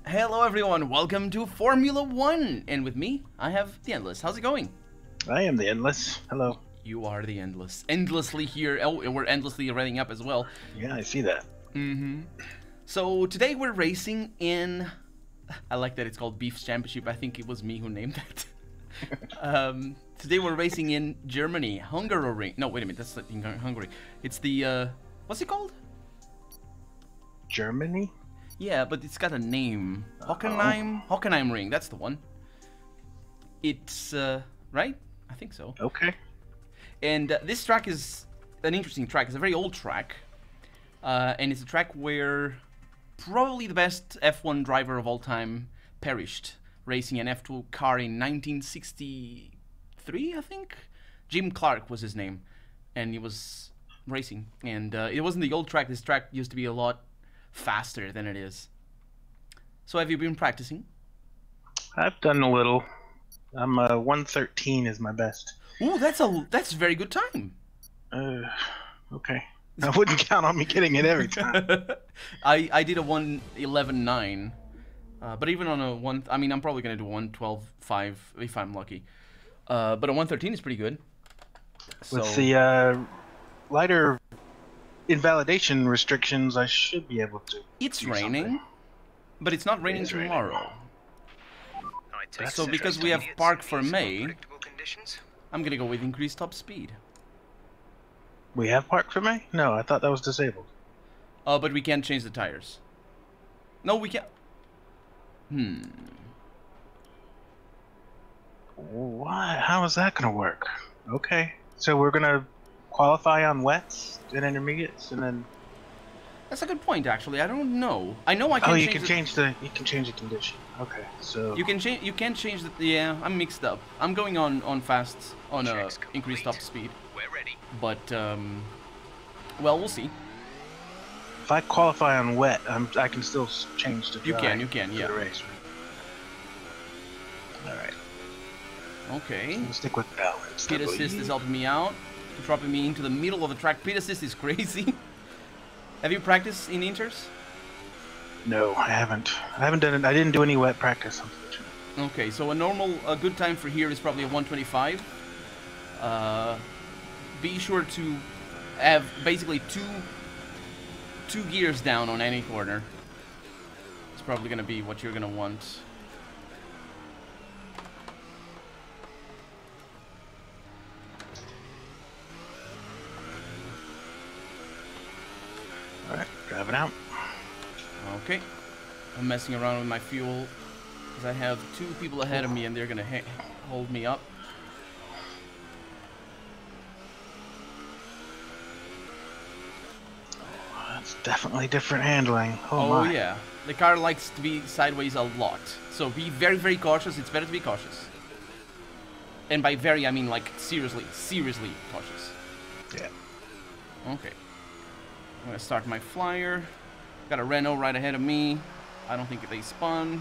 Hello everyone, welcome to Formula 1! And with me, I have TheEndless. How's it going? I am the Endless. Hello. You are the Endless. Endlessly here. Oh, and we're endlessly running up as well. Yeah, I see that. So today we're racing in... I like that it's called Beef's Championship. I think it was me who named that. Today we're racing in Germany. Hungary. No, wait a minute. That's not in Hungary. It's the... what's it called? Germany? Yeah, but it's got a name. Hockenheim Ring, that's the one. It's, right? I think so. Okay. And this track is an interesting track. It's a very old track. And it's a track where probably the best F1 driver of all time perished, racing an F2 car in 1963, I think? Jim Clark was his name. And he was racing. And it wasn't the old track. This track used to be a lot faster than it is. So have you been practicing? I've done a little. I'm 113 is my best. Ooh, that's a very good time. Okay. I wouldn't count on me getting it every time. I did a 111.9, but even on a I'm probably gonna do 112.5 if I'm lucky. But a 113 is pretty good. So, with the lighter invalidation restrictions, I should be able to. It's raining, but it's not raining tomorrow. So because we have park for May, I'm gonna go with increased top speed. We have park for May? No, I thought that was disabled. But we can't change the tires. No, we can't. What? How is that gonna work? Okay, so we're gonna qualify on wets and intermediates, and then. That's a good point, actually. I don't know. I know I can. Oh, you can change the condition. Okay, so. You can change. You can change the. Yeah, I'm mixed up. I'm going on fast on increased top speed. We're ready. But well, we'll see. If I qualify on wet, I can still change to dry. You can, yeah. The race, right? All right. Okay. We'll stick with balance. Pit assist is helping me out, dropping me into the middle of the track. Pit assist is crazy. Have you practiced in inters? No, I haven't. I haven't done it. I didn't do any wet practice, unfortunately. Okay, so a good time for here is probably a 125. Be sure to have basically two gears down on any corner. It's probably going to be what you're going to want. Alright, driving out. Okay. I'm messing around with my fuel because I have two people ahead of me and they're going to hold me up. That's definitely different handling. Oh my. Yeah. The car likes to be sideways a lot. So be very, very cautious. It's better to be cautious. And by very, I mean like seriously cautious. Yeah. Okay. I'm gonna start my flyer. Got a Renault right ahead of me. I don't think they spun.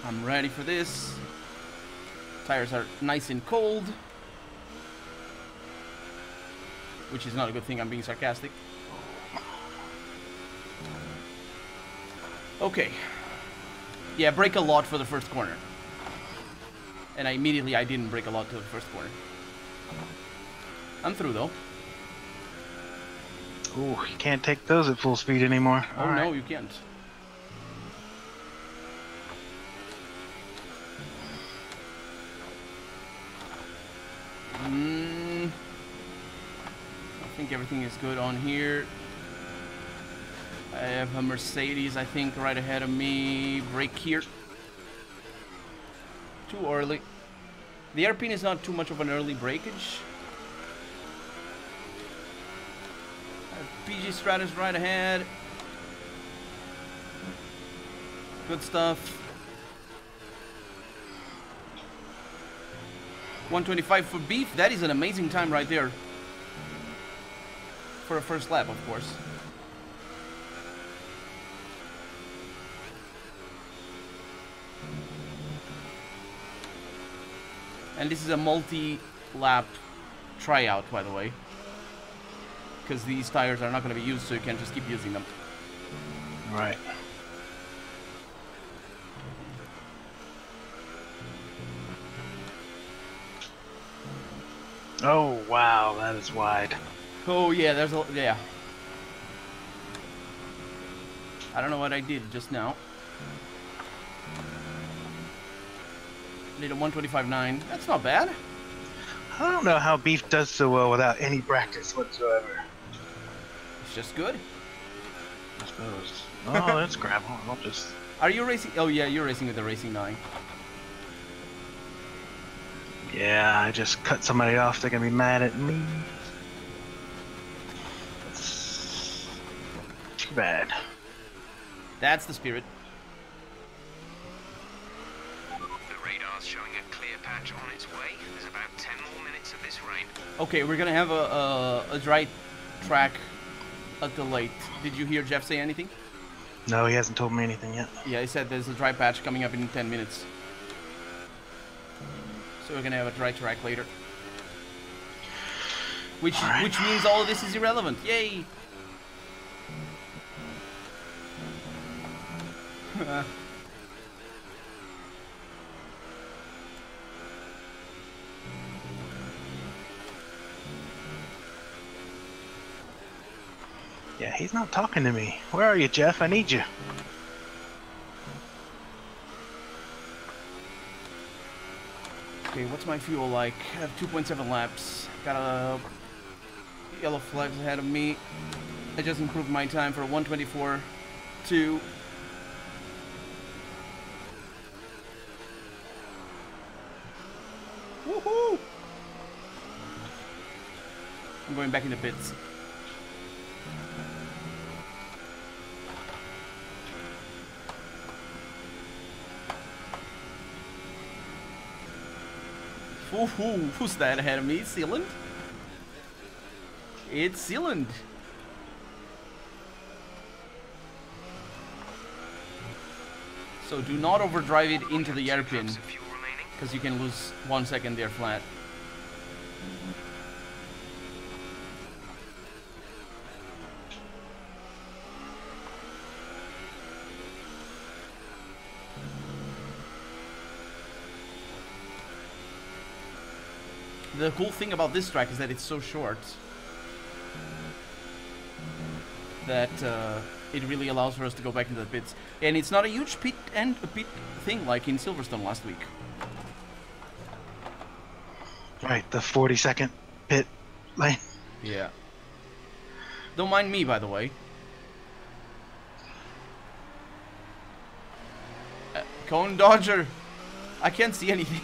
I'm ready for this. Tires are nice and cold. Which is not a good thing, I'm being sarcastic. Okay. Yeah, brake a lot for the first corner. And I didn't brake a lot to the first corner. I'm through though. Ooh, you can't take those at full speed anymore. Oh no, you can't. I think everything is good on here. I have a Mercedes, I think, right ahead of me. Brake here. Too early. The airpin is not too much of an early breakage. PG Stratus right ahead. Good stuff. 125 for Beef. That is an amazing time right there. For a first lap, of course. And this is a multi-lap tryout, by the way. because these tires are not going to be used, so you can't just keep using them. Right. Oh wow, that is wide. Oh yeah, there's a yeah. I don't know what I did just now. Did a 125.9. That's not bad. I don't know how Beef does so well without any practice whatsoever. It's just good. I suppose. Oh, that's gravel. I'll just... Are you racing? Oh yeah, you're racing with the Racing 9. Yeah, I just cut somebody off. They're gonna be mad at me. That's too bad. That's the spirit. The radar's showing a clear patch on its way. There's about 10 more minutes of this rain. Okay, we're gonna have a dry track at the late. Did you hear Jeff say anything? No, he hasn't told me anything yet. Yeah, he said there's a dry patch coming up in 10 minutes. So we're gonna have a dry track later. Which means all of this is irrelevant. Yay! Yeah, he's not talking to me. Where are you, Jeff? I need you. Okay, what's my fuel like? I have 2.7 laps. Got a yellow flag ahead of me. I just improved my time for 124.2. Woohoo! I'm going back in the pits. Who's that ahead of me? Sealant? It's Sealant. So do not overdrive it into the airpin, because you can lose 1 second there flat. The cool thing about this track is that it's so short that it really allows for us to go back into the pits. And it's not a huge pit thing like in Silverstone last week. Right, the 40-second pit lane. Yeah. Don't mind me, by the way. ConeDodger! I can't see anything.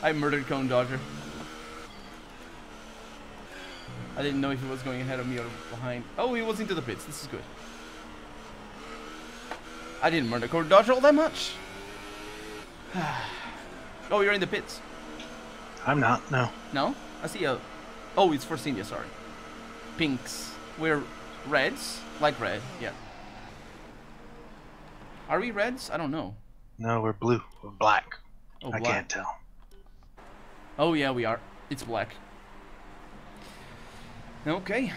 I murdered ConeDodger. I didn't know if he was going ahead of me or behind. Oh, he was into the pits. This is good. I didn't murder ConeDodger all that much. Oh, you're in the pits. I'm not, no. No? I see a... Oh, it's Force India, sorry. Pinks. We're reds? Light red, yeah. Are we reds? I don't know. No, we're blue. We're black. Oh, I black. can't tell. Oh, yeah, we are. It's black. Okay.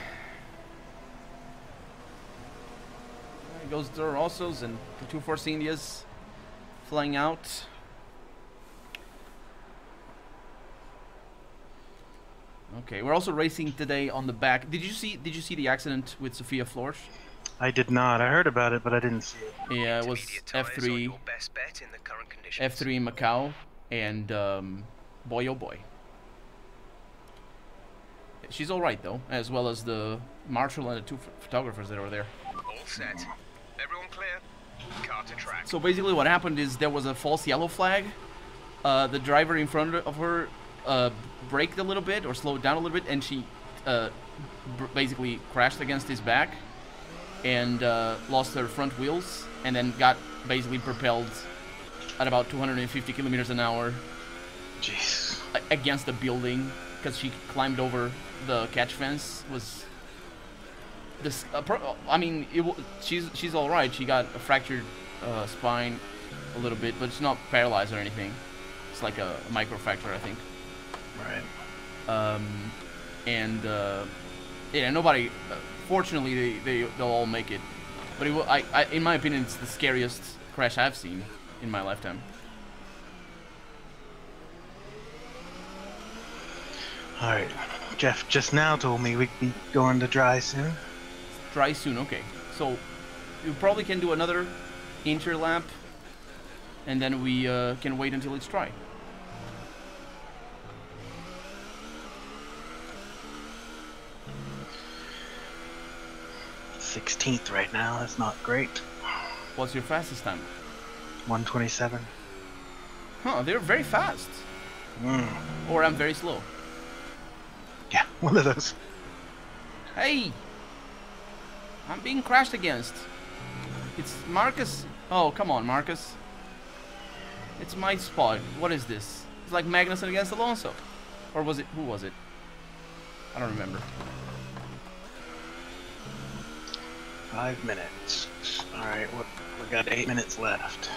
There goes the Rossos and the two Force Indias flying out. Okay, we're also racing today on the back. Did you see the accident with Sophia Flores? I did not. I heard about it, but I didn't see it. Yeah, it was F3 in Macau, and boy oh boy. She's all right though, as well as the marshal and the two photographers that were there. All set. Everyone clear. Car to track. So basically, what happened is there was a false yellow flag. The driver in front of her braked a little bit or slowed down a little bit, and she basically crashed against his back and lost her front wheels, and then got basically propelled at about 250 kilometers an hour. Jeez. Against the building because she climbed over the catch fence. Was this? I mean, she's all right. She got a fractured spine a little bit, but she's not paralyzed or anything. It's like a microfracture, I think. Right. Yeah, nobody. Fortunately, they'll all make it. But it will, in my opinion, it's the scariest crash I've seen in my lifetime. All right, Jeff just now told me we'd be going to dry soon. Dry soon, okay. So you probably can do another inter lap, and then we can wait until it's dry. 16th right now. That's not great. What's your fastest time? 127. Huh, they're very fast. Or I'm very slow. Yeah, one of those. Hey! I'm being crashed against. It's Marcus. Oh, come on, Marcus. It's my spot. What is this? It's like Magnussen against Alonso. Or was it? Who was it? I don't remember. 5 minutes. Alright, we got 8 minutes left.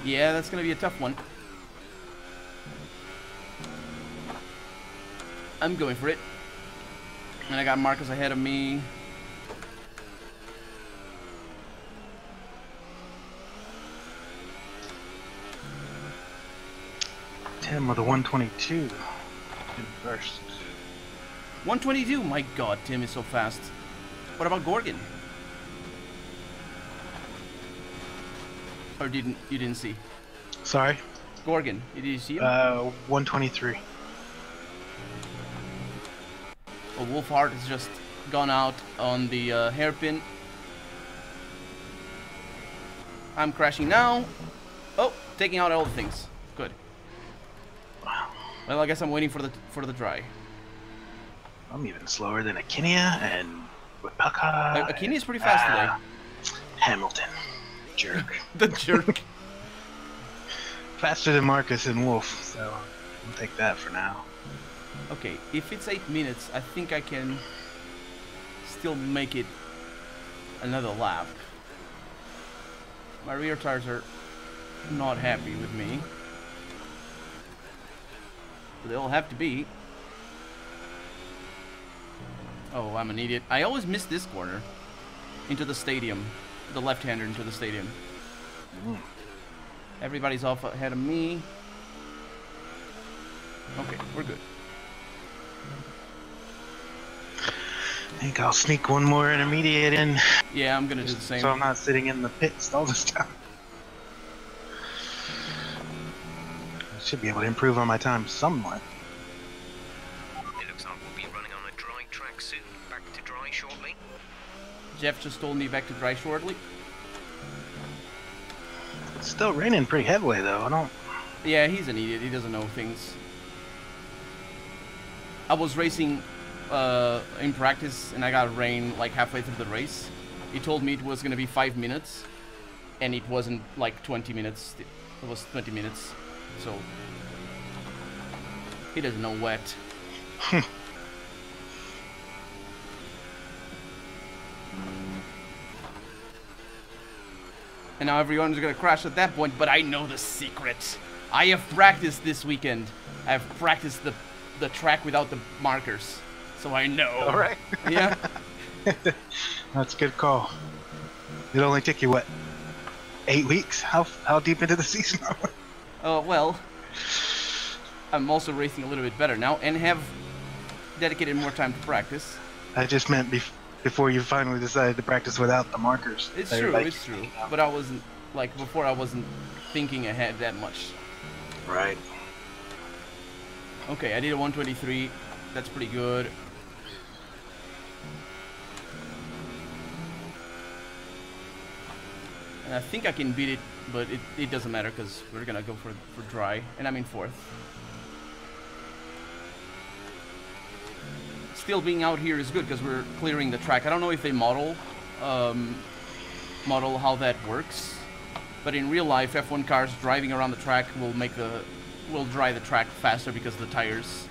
Yeah, that's gonna be a tough one. I'm going for it. And I got Marcus ahead of me. Tim with a 122 in first. 122. My God, Tim is so fast. What about Gorgon? Or you didn't see? Sorry? Gorgon, did you see him? 123. Well, Wolfhard has just gone out on the hairpin. I'm crashing now. Oh, taking out all the things. Good. Wow. Well, I guess I'm waiting for the dry. I'm even slower than Akinia and Wipaka. Akinia is pretty fast today. Hamilton. Jerk. The jerk. Faster than Marcus and Wolf, so I'll take that for now. Okay, if it's 8 minutes, I think I can still make it another lap. My rear tires are not happy with me. But they'll have to be. Oh, I'm an idiot. I always miss this corner. Into the stadium. The left-hander into the stadium. Everybody's off ahead of me. Okay, we're good. I think I'll sneak one more intermediate in. Yeah, I'm gonna do the same. So I'm not sitting in the pits all this time. I should be able to improve on my time somewhat. It looks like we'll be running on a dry track soon. Back to dry shortly. Jeff just told me back to dry shortly. It's still raining pretty heavily though. I don't. Yeah, he's an idiot. He doesn't know things. I was racing in practice and I got rain like halfway through the race. He told me it was gonna be 5 minutes, and it wasn't like 20 minutes. It was 20 minutes. So he doesn't know wet. And now everyone's gonna crash at that point, but I know the secret. I have practiced this weekend. I have practiced the track without the markers, so I know. All right. Yeah. That's a good call. It only took you what? 8 weeks? How deep into the season are we? Oh well. I'm also racing a little bit better now and have dedicated more time to practice. I just meant before you finally decided to practice without the markers. It's true, it's true. But I wasn't, like, before I wasn't thinking ahead that much. Right. Okay, I did a 123. That's pretty good. And I think I can beat it, but it doesn't matter because we're gonna go for dry, and I'm in 4th. Still being out here is good because we're clearing the track. I don't know if they model how that works, but in real life, F1 cars driving around the track will dry the track faster because the tires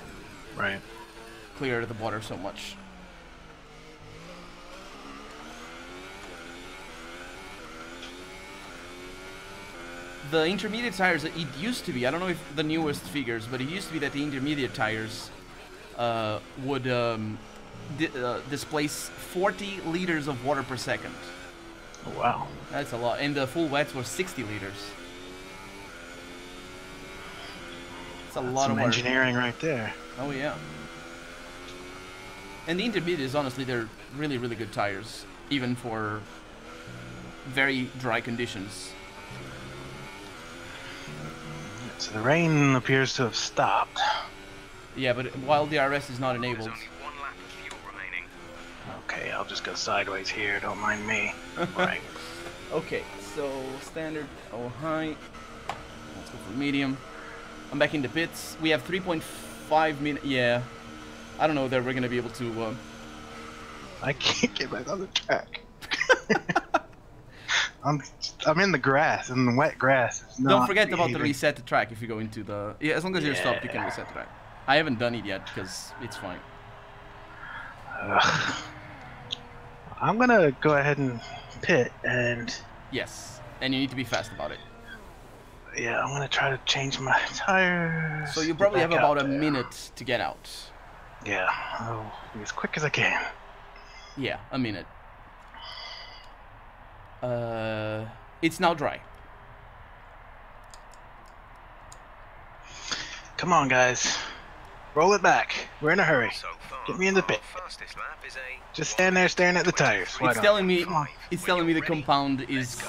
clear the water so much. The intermediate tires, it used to be, I don't know if the newest figures, but it used to be that the intermediate tires would displace 40 liters of water per second. Oh, wow. That's a lot. And the full wets were 60 liters. It's a lot of some water. engineering right there. Oh yeah. And the intermediates, honestly, they're really, really good tires, even for very dry conditions. So the rain appears to have stopped. Yeah, but while the RS is not enabled. There's only 1 lap of fuel remaining. Okay, I'll just go sideways here. Don't mind me. Right. Okay, so standard, oh high. Let's go for medium. I'm back in the pits. We have 3.5 minutes. Yeah, I don't know that we're gonna be able to. I can't get back on the track. I'm in the grass, and the wet grass is not Don't forget about the behaving. reset the track if you go into the. Yeah, as long as you're stopped, you can reset the track. I haven't done it yet because it's fine. I'm gonna go ahead and pit, and Yes, and you need to be fast about it. yeah, I'm gonna try to change my tires. So you get probably have back about out a there. minute to get out. Yeah, I'll be as quick as I can. Yeah, a minute. It's now dry. Come on, guys. Roll it back. We're in a hurry. So far, Get me in the pit. our fastest lap is a Just stand there staring at the tires. Why It's not? telling me. Come on. It's telling me the compound is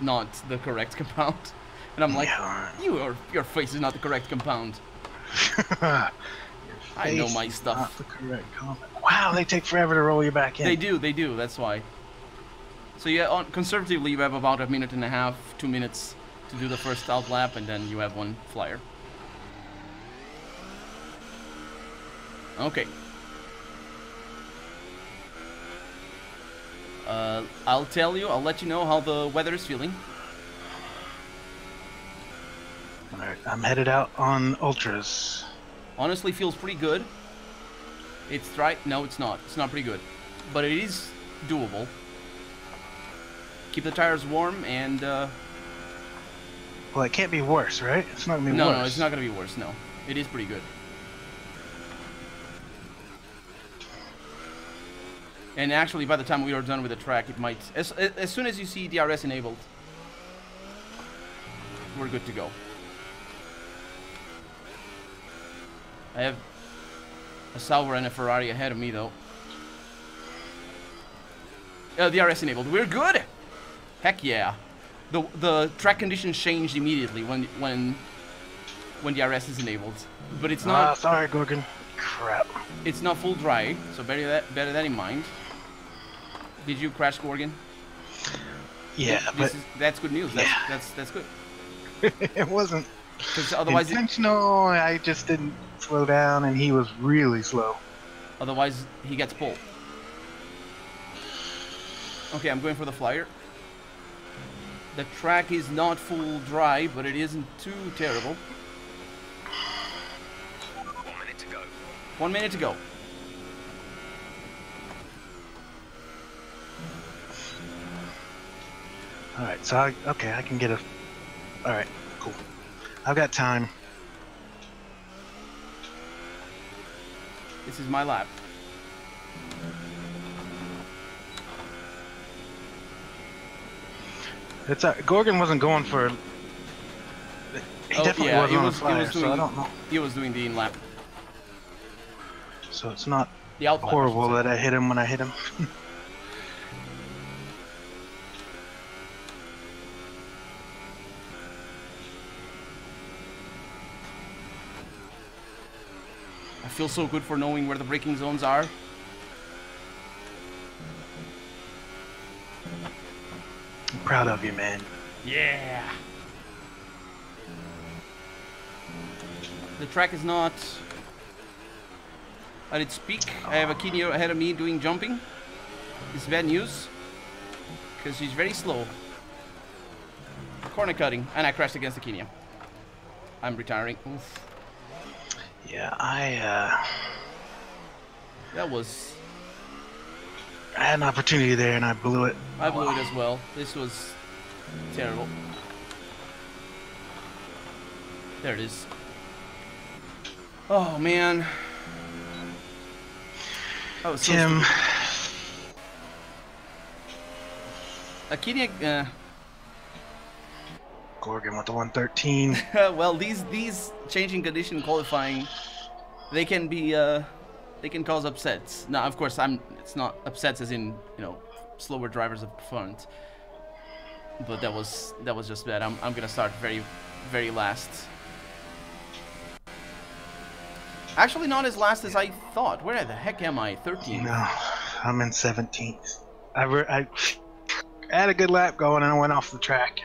not the correct compound, and I'm like, Yeah. your face is not the correct compound. I know my stuff. Not the correct comment. Wow, they take forever to roll you back in. They do. That's why. So yeah, conservatively, you have about a minute and a half, 2 minutes to do the first out lap, and then you have one flyer. Okay. I'll let you know how the weather is feeling. Alright, I'm headed out on ultras. Honestly, feels pretty good. It's dry. No, it's not. It's not pretty good, but it is doable. Keep the tires warm and. Well, it can't be worse, right? It's not gonna be worse. No, it's not gonna be worse. No, it is pretty good. And actually, by the time we are done with the track, it might. As soon as you see DRS enabled, we're good to go. I have a Sauber and a Ferrari ahead of me, though. DRS enabled. We're good. Heck yeah. The track conditions changed immediately when DRS is enabled, but it's not. Sorry, Gorgon. Crap. It's not full dry, so bear that in mind. Did you crash, Gorgon? Yeah, That's good news. Yeah. That's good. it wasn't Because otherwise, intentional. I just didn't slow down, and he was really slow. otherwise he gets pulled. Okay, I'm going for the flyer. The track is not full dry, but it isn't too terrible. 1 minute to go. 1 minute to go. All right, so I can get a. All right, cool. I've got time. This is my lap. It's Gorgon wasn't going for. He definitely wasn't on a flyer, so I don't know. He was doing the in lap. So it's not The out lap, I horrible should say. that I hit him when I hit him. I feel so good for knowing where the braking zones are. I'm proud of you, man. Yeah. The track is not at its peak. I have a Kini ahead of me doing jumping. It's bad news because he's very slow. Corner cutting, and I crashed against the Kini. I'm retiring. Oof. Yeah, That was. I had an opportunity there and I blew it. I blew it as well. This was terrible. There it is. Oh man. Oh, so Tim. Akinia, Gorgon with the 113. well, these changing condition qualifying, they can be they can cause upsets. Now, of course, it's not upsets as in, you know, slower drivers up front. But that was just bad. I'm gonna start very last. Actually, not as last as I thought. Where the heck am I? 13. No, I'm in 17th. I had a good lap going and I went off the track.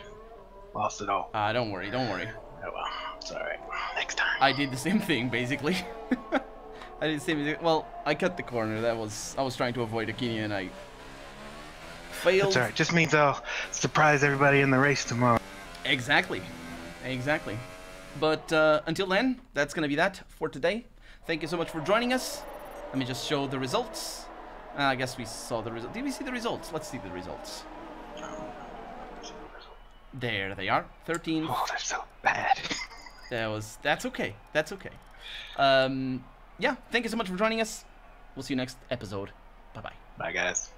Lost it all. Don't worry, don't worry. Oh well, it's alright. Next time. I did the same thing, basically. I did the same thing. Well, I cut the corner. I was trying to avoid Akinia and I failed. That's alright. Just means I'll surprise everybody in the race tomorrow. Exactly. Exactly. But until then, that's going to be that for today. Thank you so much for joining us. Let me just show the results. I guess we saw the results. Did we see the results? Let's see the results. There they are. 13. Oh, they're so bad. That's okay. That's okay. Yeah, thank you so much for joining us. We'll see you next episode. Bye-bye. Bye, guys.